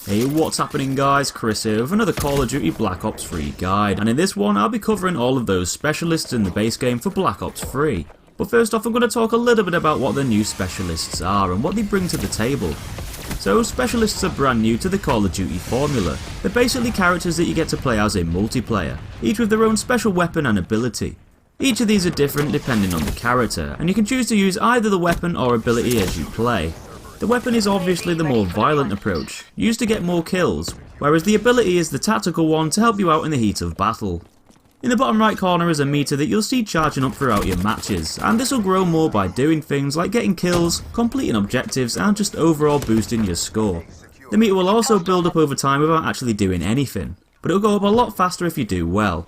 Hey, what's happening guys, Chris here with another Call of Duty Black Ops 3 guide, and in this one I'll be covering all of those specialists in the base game for Black Ops 3. But first off I'm going to talk a little bit about what the new specialists are and what they bring to the table. So specialists are brand new to the Call of Duty formula. They're basically characters that you get to play as in multiplayer, each with their own special weapon and ability. Each of these are different depending on the character, and you can choose to use either the weapon or ability as you play. The weapon is obviously the more violent approach, used to get more kills, whereas the ability is the tactical one to help you out in the heat of battle. In the bottom right corner is a meter that you'll see charging up throughout your matches, and this will grow more by doing things like getting kills, completing objectives and just overall boosting your score. The meter will also build up over time without actually doing anything, but it'll go up a lot faster if you do well.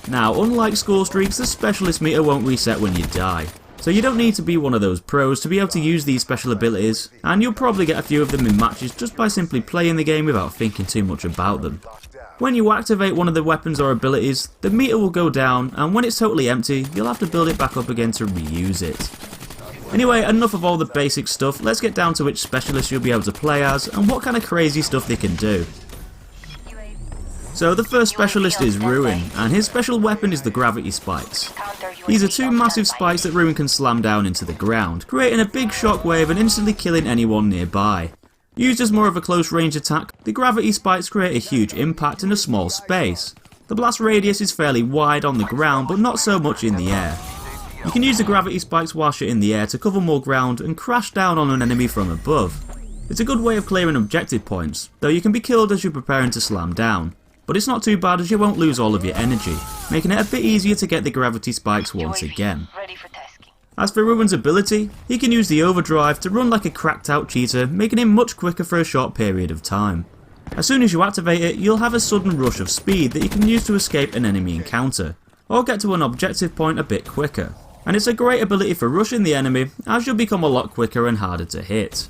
Now, unlike score streaks, the specialist meter won't reset when you die. So you don't need to be one of those pros to be able to use these special abilities, and you'll probably get a few of them in matches just by simply playing the game without thinking too much about them. When you activate one of the weapons or abilities, the meter will go down, and when it's totally empty, you'll have to build it back up again to reuse it. Anyway, enough of all the basic stuff, let's get down to which specialist you'll be able to play as, and what kind of crazy stuff they can do. So the first specialist is Ruing, and his special weapon is the gravity spikes. These are two massive spikes that Ruing can slam down into the ground, creating a big shockwave and instantly killing anyone nearby. Used as more of a close range attack, the gravity spikes create a huge impact in a small space. The blast radius is fairly wide on the ground but not so much in the air. You can use the gravity spikes whilst you're in the air to cover more ground and crash down on an enemy from above. It's a good way of clearing objective points, though you can be killed as you're preparing to slam down. But it's not too bad as you won't lose all of your energy, making it a bit easier to get the gravity spikes once again. As for Ruin's ability, he can use the overdrive to run like a cracked out cheater, making him much quicker for a short period of time. As soon as you activate it, you'll have a sudden rush of speed that you can use to escape an enemy encounter, or get to an objective point a bit quicker. And it's a great ability for rushing the enemy, as you'll become a lot quicker and harder to hit.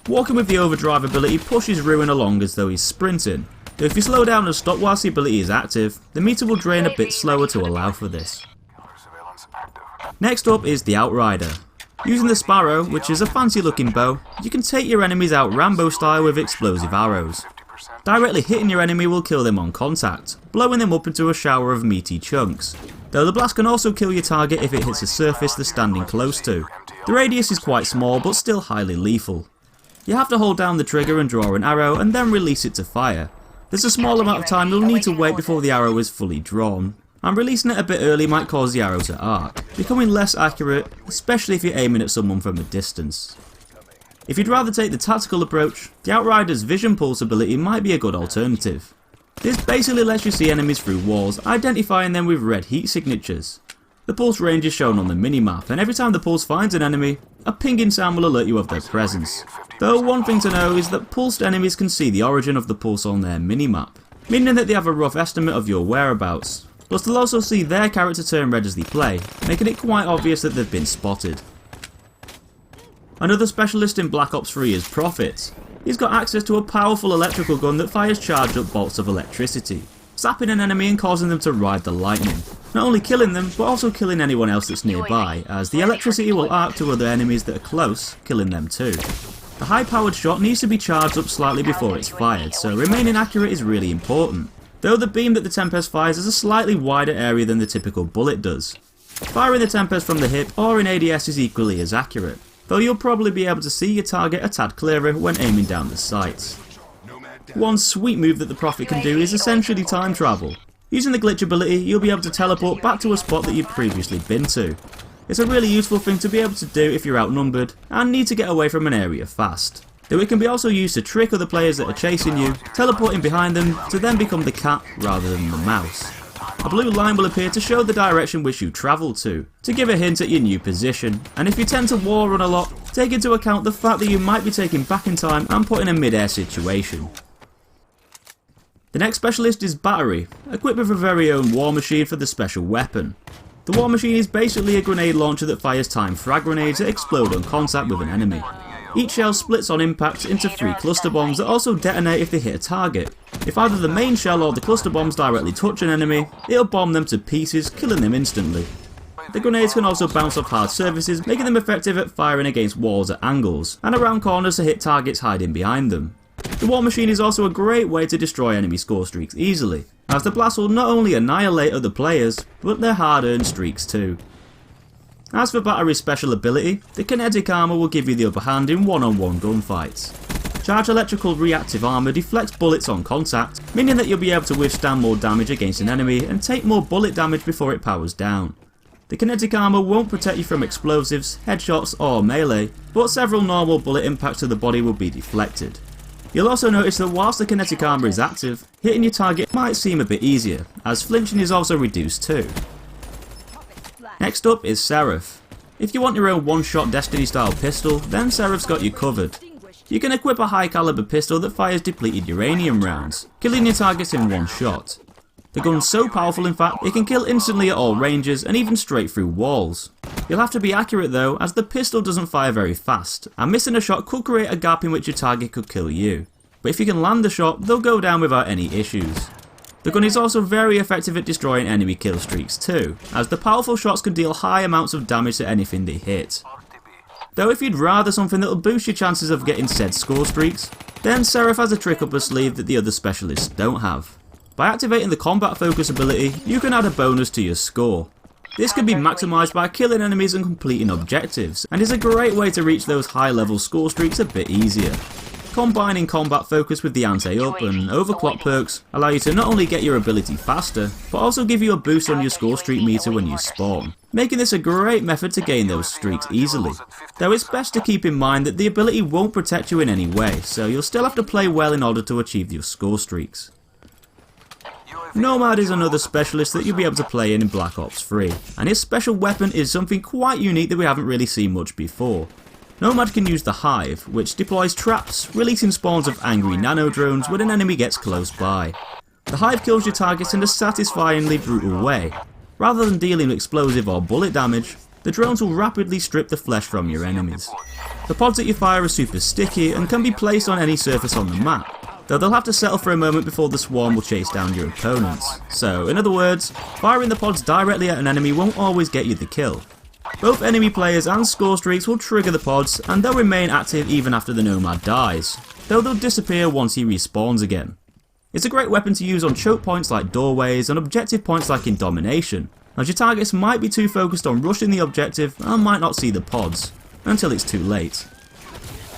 Walking with the overdrive ability pushes Ruin along as though he's sprinting. Though if you slow down and stop whilst the ability is active, the meter will drain a bit slower to allow for this. Next up is the Outrider. Using the Sparrow, which is a fancy looking bow, you can take your enemies out Rambo style with explosive arrows. Directly hitting your enemy will kill them on contact, blowing them up into a shower of meaty chunks. Though the blast can also kill your target if it hits a surface they're standing close to. The radius is quite small but still highly lethal. You have to hold down the trigger and draw an arrow and then release it to fire. There's a small amount of time you'll need to wait before the arrow is fully drawn, and releasing it a bit early might cause the arrow to arc, becoming less accurate, especially if you're aiming at someone from a distance. If you'd rather take the tactical approach, the Outrider's Vision Pulse ability might be a good alternative. This basically lets you see enemies through walls, identifying them with red heat signatures. The pulse range is shown on the minimap, and every time the pulse finds an enemy, a pinging sound will alert you of their presence. Though one thing to know is that pulsed enemies can see the origin of the pulse on their minimap, meaning that they have a rough estimate of your whereabouts. Plus they'll also see their character turn red as they play, making it quite obvious that they've been spotted. Another specialist in Black Ops 3 is Prophet. He's got access to a powerful electrical gun that fires charged up bolts of electricity, zapping an enemy and causing them to ride the lightning. Not only killing them, but also killing anyone else that's nearby, as the electricity will arc to other enemies that are close, killing them too. The high powered shot needs to be charged up slightly before it's fired, so remaining accurate is really important. Though the beam that the Tempest fires is a slightly wider area than the typical bullet does. Firing the Tempest from the hip or in ADS is equally as accurate, though you'll probably be able to see your target a tad clearer when aiming down the sights. One sweet move that the Prophet can do is essentially time travel. Using the glitch ability, you'll be able to teleport back to a spot that you've previously been to. It's a really useful thing to be able to do if you're outnumbered and need to get away from an area fast. Though it can be also used to trick other players that are chasing you, teleporting behind them to then become the cat rather than the mouse. A blue line will appear to show the direction which you travel to give a hint at your new position, and if you tend to wall run a lot, take into account the fact that you might be taken back in time and put in a mid-air situation. The next specialist is Battery, equipped with a very own war machine for the special weapon. The war machine is basically a grenade launcher that fires timed frag grenades that explode on contact with an enemy. Each shell splits on impact into 3 cluster bombs that also detonate if they hit a target. If either the main shell or the cluster bombs directly touch an enemy, it'll bomb them to pieces, killing them instantly. The grenades can also bounce off hard surfaces, making them effective at firing against walls at angles, and around corners to hit targets hiding behind them. The War Machine is also a great way to destroy enemy score streaks easily, as the blast will not only annihilate other players, but their hard-earned streaks too. As for Battery's special ability, the kinetic armour will give you the upper hand in one-on-one gunfights. Charge Electrical Reactive Armour deflects bullets on contact, meaning that you'll be able to withstand more damage against an enemy and take more bullet damage before it powers down. The kinetic armour won't protect you from explosives, headshots or melee, but several normal bullet impacts to the body will be deflected. You'll also notice that whilst the kinetic armour is active, hitting your target might seem a bit easier, as flinching is also reduced too. Next up is Seraph. If you want your own one-shot Destiny style pistol, then Seraph's got you covered. You can equip a high caliber pistol that fires depleted uranium rounds, killing your targets in one shot. The gun's so powerful in fact, it can kill instantly at all ranges and even straight through walls. You'll have to be accurate though, as the pistol doesn't fire very fast, and missing a shot could create a gap in which your target could kill you. But if you can land the shot, they'll go down without any issues. The gun is also very effective at destroying enemy kill streaks too, as the powerful shots can deal high amounts of damage to anything they hit. Though if you'd rather something that'll boost your chances of getting said score streaks, then Seraph has a trick up her sleeve that the other specialists don't have. By activating the combat focus ability, you can add a bonus to your score. This can be maximised by killing enemies and completing objectives, and is a great way to reach those high level score streaks a bit easier. Combining combat focus with the anti-up and overclock perks allow you to not only get your ability faster, but also give you a boost on your score streak meter when you spawn, making this a great method to gain those streaks easily. Though it's best to keep in mind that the ability won't protect you in any way, so you'll still have to play well in order to achieve your score streaks. Nomad is another specialist that you'll be able to play in Black Ops 3, and his special weapon is something quite unique that we haven't really seen much before. Nomad can use the Hive, which deploys traps, releasing spawns of angry nano drones when an enemy gets close by. The Hive kills your targets in a satisfyingly brutal way. Rather than dealing explosive or bullet damage, the drones will rapidly strip the flesh from your enemies. The pods that you fire are super sticky and can be placed on any surface on the map, though they'll have to settle for a moment before the swarm will chase down your opponents. So, in other words, firing the pods directly at an enemy won't always get you the kill. Both enemy players and score streaks will trigger the pods, and they'll remain active even after the Nomad dies, though they'll disappear once he respawns again. It's a great weapon to use on choke points like doorways and objective points like in Domination, as your targets might be too focused on rushing the objective and might not see the pods, until it's too late.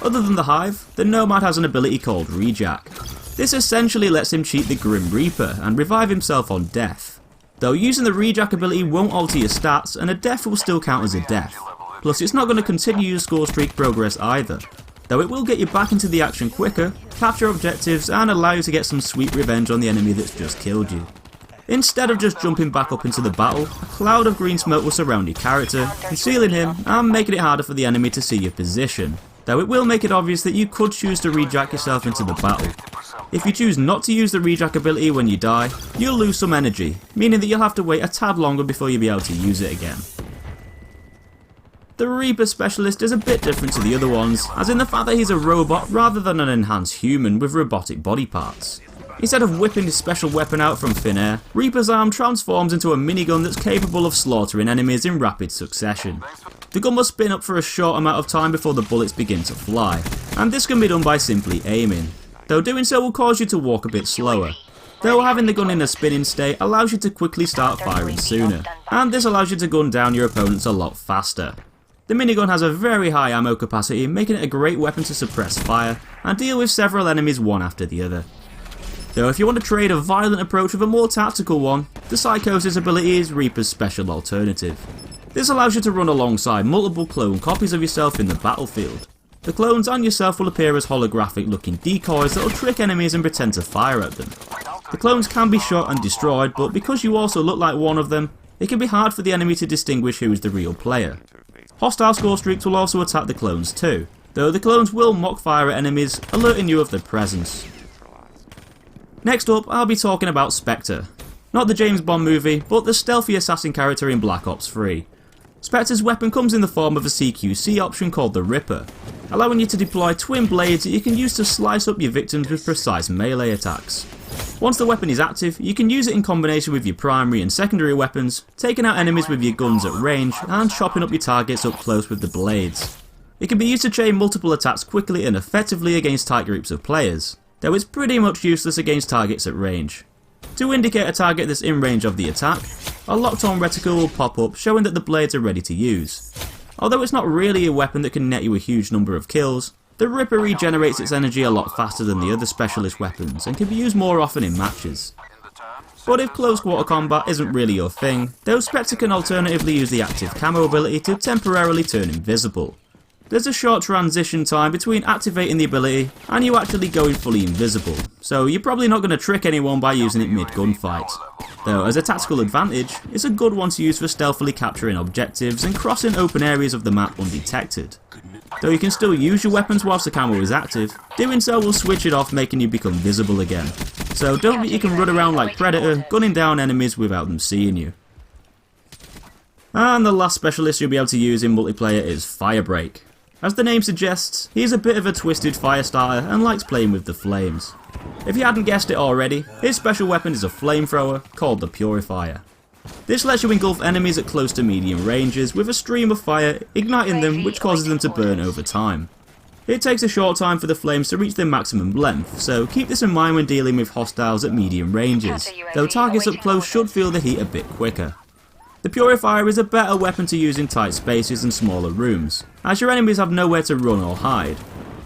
Other than the Hive, the Nomad has an ability called Rejack. This essentially lets him cheat the Grim Reaper and revive himself on death. Though using the Rejack ability won't alter your stats, and a death will still count as a death. Plus it's not going to continue your score streak progress either, though it will get you back into the action quicker, capture objectives and allow you to get some sweet revenge on the enemy that's just killed you. Instead of just jumping back up into the battle, a cloud of green smoke will surround your character, concealing him and making it harder for the enemy to see your position, though it will make it obvious that you could choose to rejack yourself into the battle. If you choose not to use the rejack ability when you die, you'll lose some energy, meaning that you'll have to wait a tad longer before you'll be able to use it again. The Reaper specialist is a bit different to the other ones, as in the fact that he's a robot rather than an enhanced human with robotic body parts. Instead of whipping his special weapon out from thin air, Reaper's arm transforms into a minigun that's capable of slaughtering enemies in rapid succession. The gun must spin up for a short amount of time before the bullets begin to fly, and this can be done by simply aiming, though doing so will cause you to walk a bit slower. Though having the gun in a spinning state allows you to quickly start firing sooner, and this allows you to gun down your opponents a lot faster. The minigun has a very high ammo capacity, making it a great weapon to suppress fire and deal with several enemies one after the other. Though if you want to trade a violent approach with a more tactical one, the Psychosis ability is Reaper's special alternative. This allows you to run alongside multiple clone copies of yourself in the battlefield. The clones and yourself will appear as holographic looking decoys that will trick enemies and pretend to fire at them. The clones can be shot and destroyed, but because you also look like one of them, it can be hard for the enemy to distinguish who is the real player. Hostile score streaks will also attack the clones too, though the clones will mock fire at enemies, alerting you of their presence. Next up, I'll be talking about Spectre. Not the James Bond movie, but the stealthy assassin character in Black Ops 3. Spectre's weapon comes in the form of a CQC option called the Ripper, allowing you to deploy twin blades that you can use to slice up your victims with precise melee attacks. Once the weapon is active, you can use it in combination with your primary and secondary weapons, taking out enemies with your guns at range and chopping up your targets up close with the blades. It can be used to chain multiple attacks quickly and effectively against tight groups of players. though it's pretty much useless against targets at range. To indicate a target that's in range of the attack, a locked on reticle will pop up showing that the blades are ready to use. Although it's not really a weapon that can net you a huge number of kills, the Ripper regenerates its energy a lot faster than the other specialist weapons and can be used more often in matches. But if close quarter combat isn't really your thing, though Spectre can alternatively use the active camo ability to temporarily turn invisible. There's a short transition time between activating the ability and you actually going fully invisible, so you're probably not going to trick anyone by using it mid gunfight. Though as a tactical advantage, it's a good one to use for stealthily capturing objectives and crossing open areas of the map undetected. Though you can still use your weapons whilst the camo is active, doing so will switch it off, making you become visible again. So don't think you can run around like Predator, gunning down enemies without them seeing you. And the last specialist you'll be able to use in multiplayer is Firebreak. As the name suggests, he is a bit of a twisted fire starter and likes playing with the flames. If you hadn't guessed it already, his special weapon is a flamethrower called the Purifier. This lets you engulf enemies at close to medium ranges with a stream of fire, igniting them, which causes them to burn over time. It takes a short time for the flames to reach their maximum length, so keep this in mind when dealing with hostiles at medium ranges, though targets up close should feel the heat a bit quicker. The Purifier is a better weapon to use in tight spaces and smaller rooms, as your enemies have nowhere to run or hide.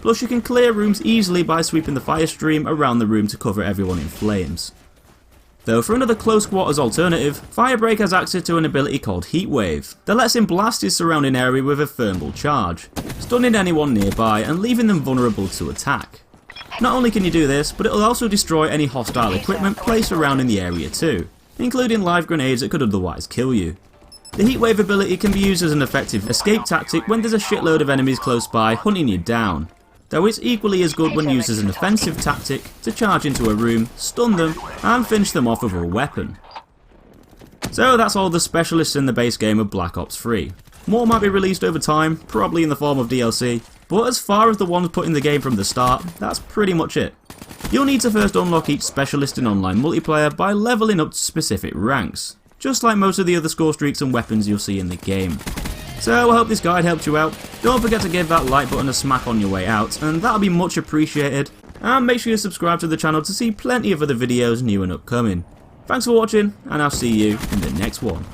Plus you can clear rooms easily by sweeping the fire stream around the room to cover everyone in flames. Though for another close quarters alternative, Firebreak has access to an ability called Heatwave that lets him blast his surrounding area with a thermal charge, stunning anyone nearby and leaving them vulnerable to attack. Not only can you do this, but it will also destroy any hostile equipment placed around in the area too, including live grenades that could otherwise kill you. The Heatwave ability can be used as an effective escape tactic when there's a shitload of enemies close by hunting you down, though it's equally as good when used as an offensive tactic to charge into a room, stun them, and finish them off with a weapon. So that's all the specialists in the base game of Black Ops 3. More might be released over time, probably in the form of DLC, but as far as the ones put in the game from the start, that's pretty much it. You'll need to first unlock each specialist in online multiplayer by leveling up to specific ranks, just like most of the other score streaks and weapons you'll see in the game. So I hope this guide helped you out. Don't forget to give that like button a smack on your way out, and that'll be much appreciated. And make sure you subscribe to the channel to see plenty of other videos new and upcoming. Thanks for watching, and I'll see you in the next one.